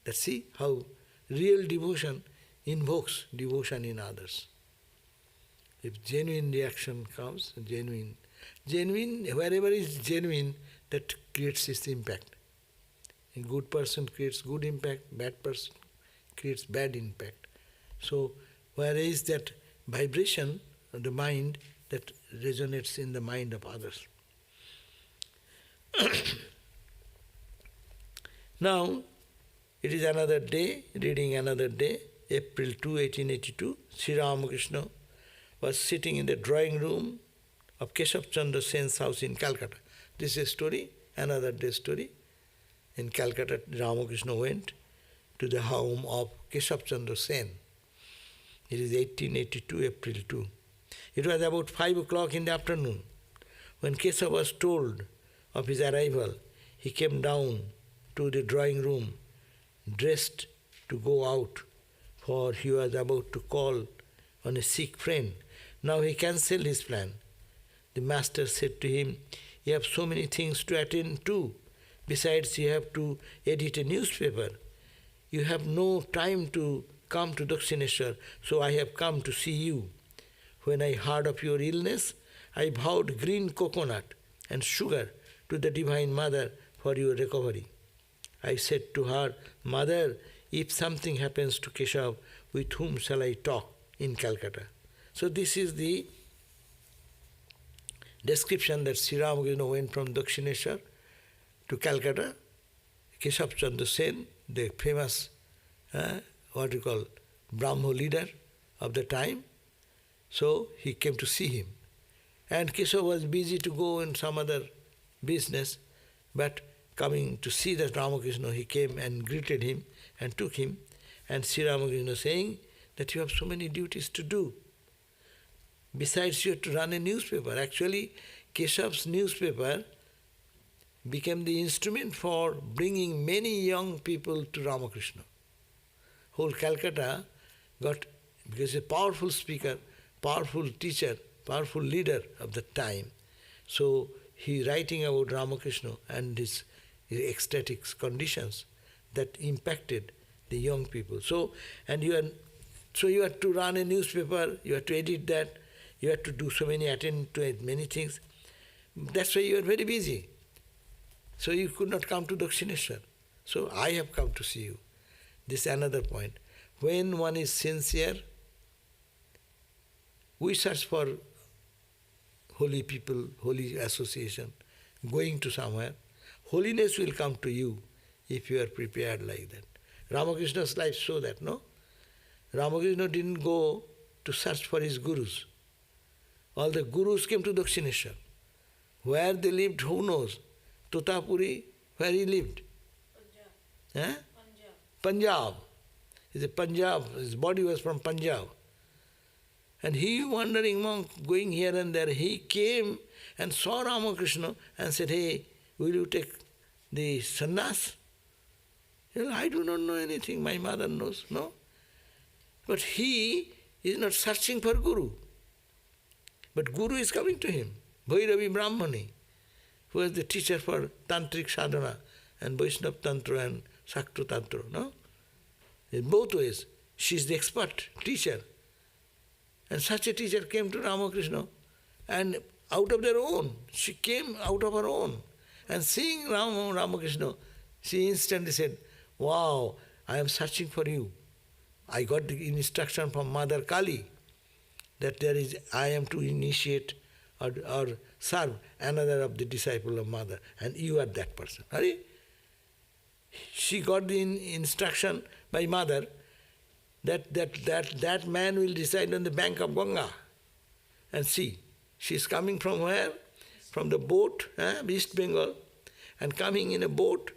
That see how real devotion invokes devotion in others. If genuine reaction comes, genuine, wherever is genuine, that creates its impact. A good person creates good impact, bad person creates bad impact. So where is that vibration of the mind that resonates in the mind of others? Now, it is another day, reading another day, April 2, 1882, Sri Ramakrishna was sitting in the drawing room of Keshub Chandra Sen's house in Calcutta. This is a story, another day story. In Calcutta, Ramakrishna went to the home of Keshub Chandra Sen. It is 1882, April 2. It was about 5 o'clock in the afternoon. When Keshub was told of his arrival, he came down to the drawing room, dressed to go out, for he was about to call on a sick friend. Now he cancelled his plan. The master said to him, you have so many things to attend to. Besides, you have to edit a newspaper. You have no time to come to Dakshineswar, so I have come to see you. When I heard of your illness, I vowed green coconut and sugar to the Divine Mother for your recovery. I said to her, Mother, if something happens to Keshub, with whom shall I talk in Calcutta? So this is the description that Sri Ramakrishna went from Dakshineswar to Calcutta. Keshub Chandra Sen, the famous, what you call, Brahmo leader of the time. So he came to see him. And Keshub was busy to go in some other business, but coming to see that Ramakrishna, he came and greeted him and took him. And Sri Ramakrishna saying that you have so many duties to do. Besides, you have to run a newspaper. Actually, Keshub's newspaper became the instrument for bringing many young people to Ramakrishna. Whole Calcutta got, because he's a powerful speaker, powerful teacher, powerful leader of the time. So he writing about Ramakrishna and his ecstatic conditions that impacted the young people. So you have to run a newspaper, you have to edit that, you have to do so many, attend to many things. That's why you are very busy. So you could not come to Dakshineswar. So I have come to see you. This is another point. When one is sincere, we search for holy people, holy association, going to somewhere. Holiness will come to you if you are prepared like that. Ramakrishna's life show that, no? Ramakrishna didn't go to search for his gurus. All the gurus came to Dakshineswar. Where they lived, who knows? Totapuri, where he lived? Punjab. Punjab. He's a Punjab, his body was from Punjab. And he, wandering monk, going here and there, he came and saw Ramakrishna and said, hey, will you take the sannyas? He said, I do not know anything, my mother knows, no? But he is not searching for Guru. But Guru is coming to him, Bhairavi Brahmani, who was the teacher for Tantric Sadhana and Vaishnava Tantra and Shakta Tantra, no? In both ways, she is the expert teacher. And such a teacher came to Ramakrishna, and out of their own, she came out of her own. And seeing Ramakrishna, she instantly said, wow, I am searching for you. I got the instruction from Mother Kali that I am to initiate or serve another of the disciple of Mother, and you are that person. Hurry. She got the instruction by Mother that man will reside on the bank of Ganga. And see, she is coming from where? From the boat, East Bengal, and coming in a boat,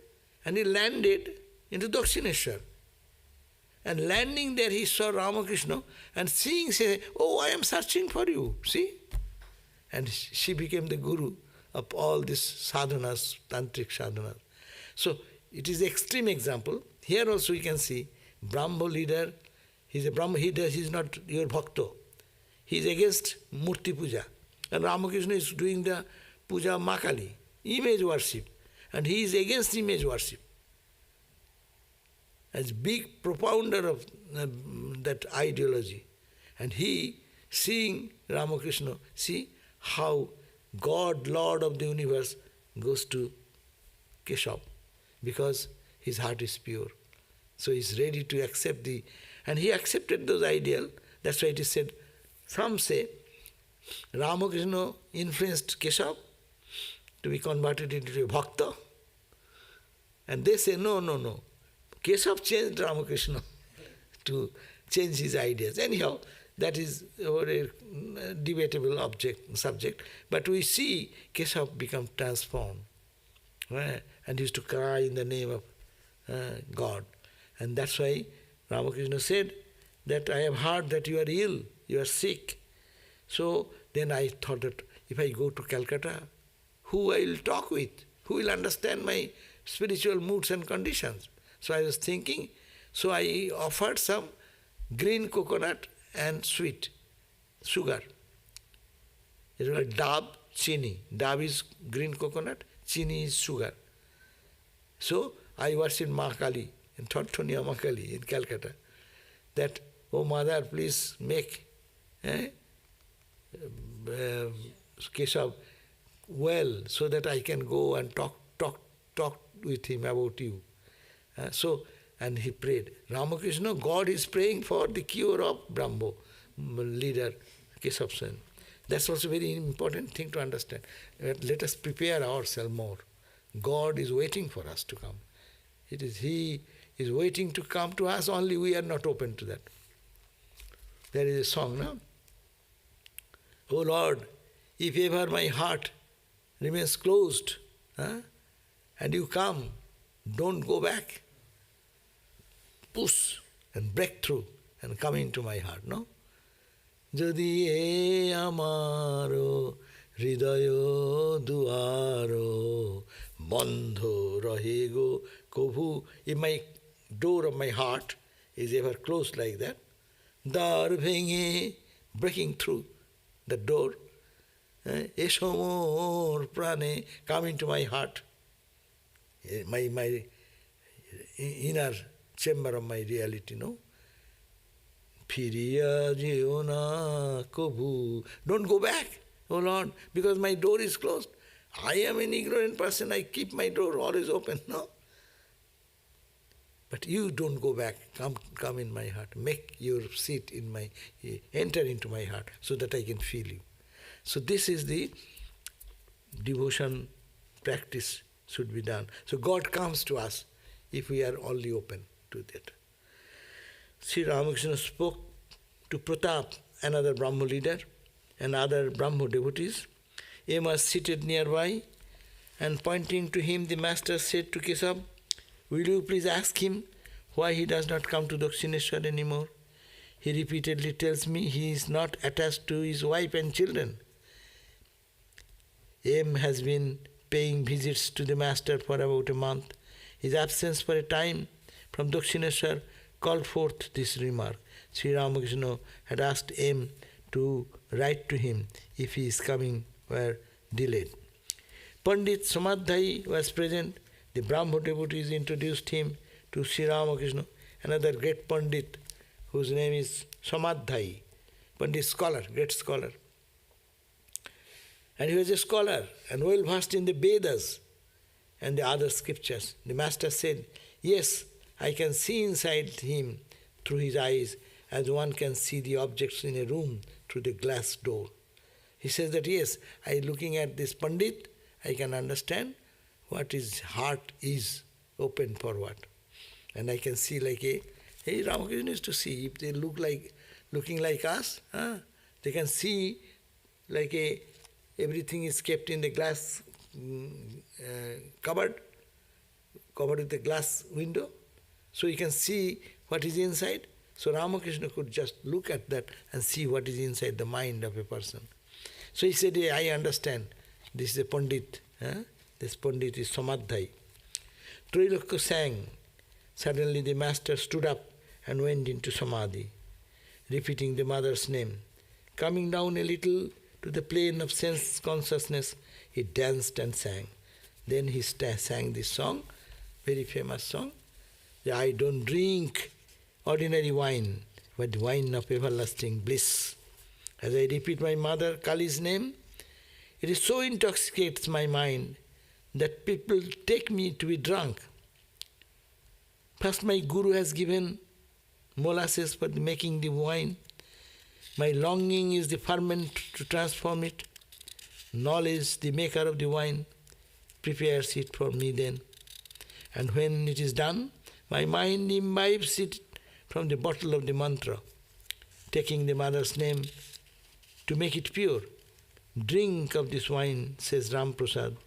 and he landed into Dakshineswar. And landing there, he saw Ramakrishna, and seeing, say, oh, I am searching for you, see? And she became the guru of all these sadhanas, tantric sadhanas. So, it is an extreme example. Here also you can see, Brahmo leader, he's a Brahmo, he's not your bhakta. He's against Murti Puja. And Ramakrishna is doing the Puja of Makali, image worship. And he is against image worship. As big propounder of that ideology. And he, seeing Ramakrishna, see how God, Lord of the universe, goes to Keshub, because his heart is pure. So he is ready to accept and he accepted those ideals. That's why it is said, some say, Ramakrishna influenced Keshub to be converted into a bhakta. And they say, no. Keshub changed Ramakrishna to change his ideas. Anyhow, that is a debatable subject. But we see Keshub become transformed. And he used to cry in the name of God. And that's why Ramakrishna said that I have heard that you are ill, you are sick. So then I thought that if I go to Calcutta, who I will talk with? Who will understand my spiritual moods and conditions? So I was thinking, so I offered some green coconut and sweet sugar. It was dab, chini. Dab is green coconut, chini is sugar. So I was in Mahakali, in Thotthonia Mahakali in Calcutta, that, oh Mother, please make Keshub well so that I can go and talk with him about you. And he prayed. Ramakrishna, God is praying for the cure of Brahmo, leader Keshub Sen. That's also very important thing to understand. Let us prepare ourselves more. God is waiting for us to come. He is waiting to come to us, only we are not open to that. There is a song, no? Oh Lord, if ever my heart remains closed, and you come, don't go back. Push and break through and come into my heart, no? Jodi e amaro hridayo duaro bandho rahego kobhu. If my door of my heart is ever closed like that, dar bhenge, breaking through the door, esho prane, come into my heart, my inner chamber of my reality, no? Piriya jeona kobhu. Don't go back, oh Lord, because my door is closed. I am an ignorant person, I keep my door always open, no? But you don't go back, come in my heart, make your seat in my, enter into my heart so that I can feel you. So this is the devotion practice should be done. So God comes to us if we are only open to that. Sri Ramakrishna spoke to Pratap, another Brahmo leader, and other Brahmo devotees. He was seated nearby, and pointing to him, the master said to Keshub, will you please ask him why he does not come to Dakshineswar anymore? He repeatedly tells me he is not attached to his wife and children. M has been paying visits to the master for about a month. His absence for a time from Dakshineswar called forth this remark. Sri Ramakrishna had asked M to write to him if he is coming were delayed. Pandit Samadhai was present. The Brahmo devotees introduced him to Sri Ramakrishna, another great Pandit whose name is Samadhai, Pandit scholar, great scholar. And he was a scholar and well versed in the Vedas and the other scriptures. The master said, yes, I can see inside him through his eyes as one can see the objects in a room through the glass door. He says that yes, looking at this Pandit, I can understand what his heart is open for what. And I can see like Ramakrishna used to see, if they looking like us, they can see like everything is kept in the glass covered with the glass window. So you can see what is inside. So Ramakrishna could just look at that and see what is inside the mind of a person. So he said, I understand. This is a Pandit. This Pandit is Samadhai. Trilokya sang. Suddenly the master stood up and went into Samadhi, repeating the mother's name. Coming down a little to the plane of sense consciousness, he danced and sang. Then he sang this song, very famous song. I don't drink ordinary wine, but the wine of everlasting bliss. As I repeat my mother Kali's name, it so intoxicates my mind that people take me to be drunk. First my Guru has given molasses for making the wine. My longing is the ferment to transform it. Knowledge, the maker of the wine, prepares it for me then. And when it is done, my mind imbibes it from the bottle of the mantra, taking the mother's name to make it pure. Drink of this wine, says Ram Prasad,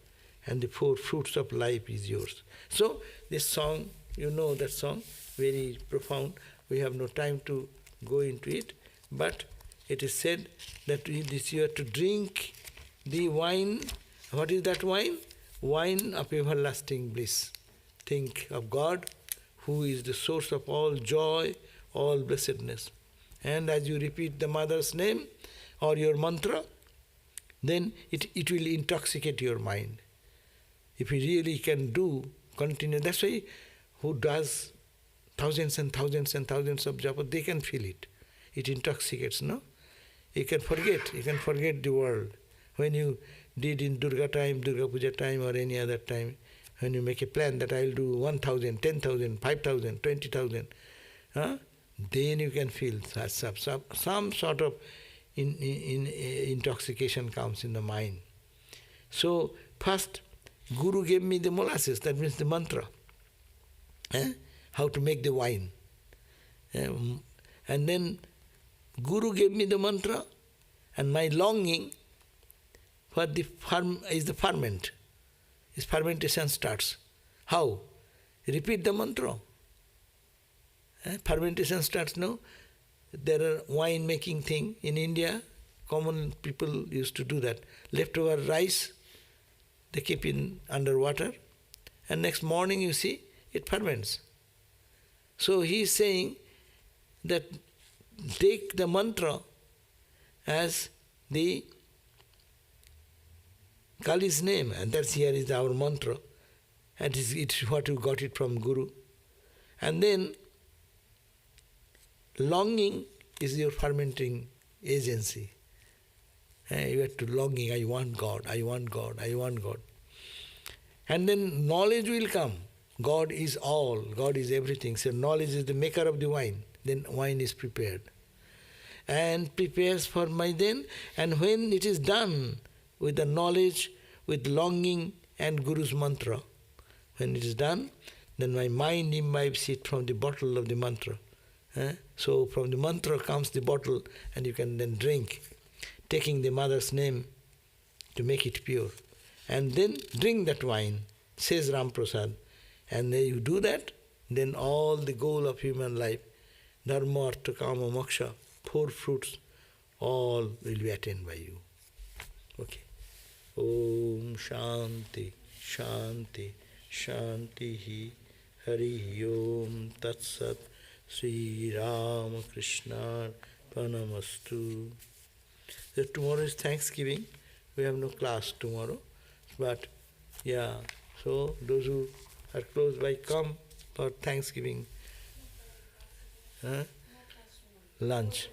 and the 4 fruits of life is yours. So this song, you know that song, very profound. We have no time to go into it, but it is said that you have to drink the wine. What is that wine? Wine of everlasting bliss. Think of God, who is the source of all joy, all blessedness. And as you repeat the mother's name or your mantra, then it will intoxicate your mind. If you really can continue, that's why who does thousands and thousands and thousands of japa, they can feel it. It intoxicates, no? You can forget the world. When you did in Durga time, Durga Puja time or any other time, when you make a plan that I will do 1,000, 10,000, 5,000, 20,000, then you can feel some sort of intoxication comes in the mind. So first, Guru gave me the molasses, that means the mantra, how to make the wine. And then Guru gave me the mantra, and my longing for the is the ferment. His fermentation starts. How? Repeat the mantra. Fermentation starts now. There are wine making thing in India. Common people used to do that. Leftover rice, they keep in underwater, and next morning you see it ferments. So he is saying that take the mantra as the Kali's name, and that's here is our mantra, and it's what you got it from Guru. And then longing is your fermenting agency. You have to longing, I want God, I want God, I want God. And then knowledge will come. God is all, God is everything. So knowledge is the maker of the wine. Then wine is prepared. And prepares for my then, and when it is done with the knowledge, with longing and Guru's mantra, when it is done, then my mind imbibes it from the bottle of the mantra. So from the mantra comes the bottle, and you can then drink, taking the mother's name to make it pure. And then drink that wine, says Ram Prasad. And then you do that, then all the goal of human life, dharma, artha, kama, moksha, 4 fruits, all will be attained by you. Okay. Om Shanti, Shanti, Shanti, Hari Om Tat Sat, Sri Ramakrishna Panamastu. So tomorrow is Thanksgiving. We have no class tomorrow. But yeah, so those who are close by, come for Thanksgiving. Lunch.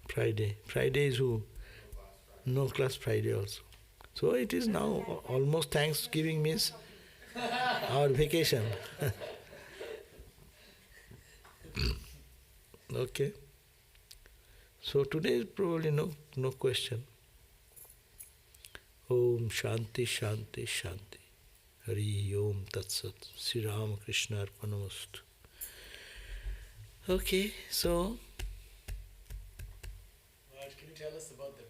Friday. Friday is who? No class Friday also. So it is now almost Thanksgiving means our vacation. Okay. So today is probably no question. Om Shanti Shanti Shanti. Hari Om Tat Sat. Sri Ramakrishna Arpanamastu. Okay, so. Raj, can you tell us about the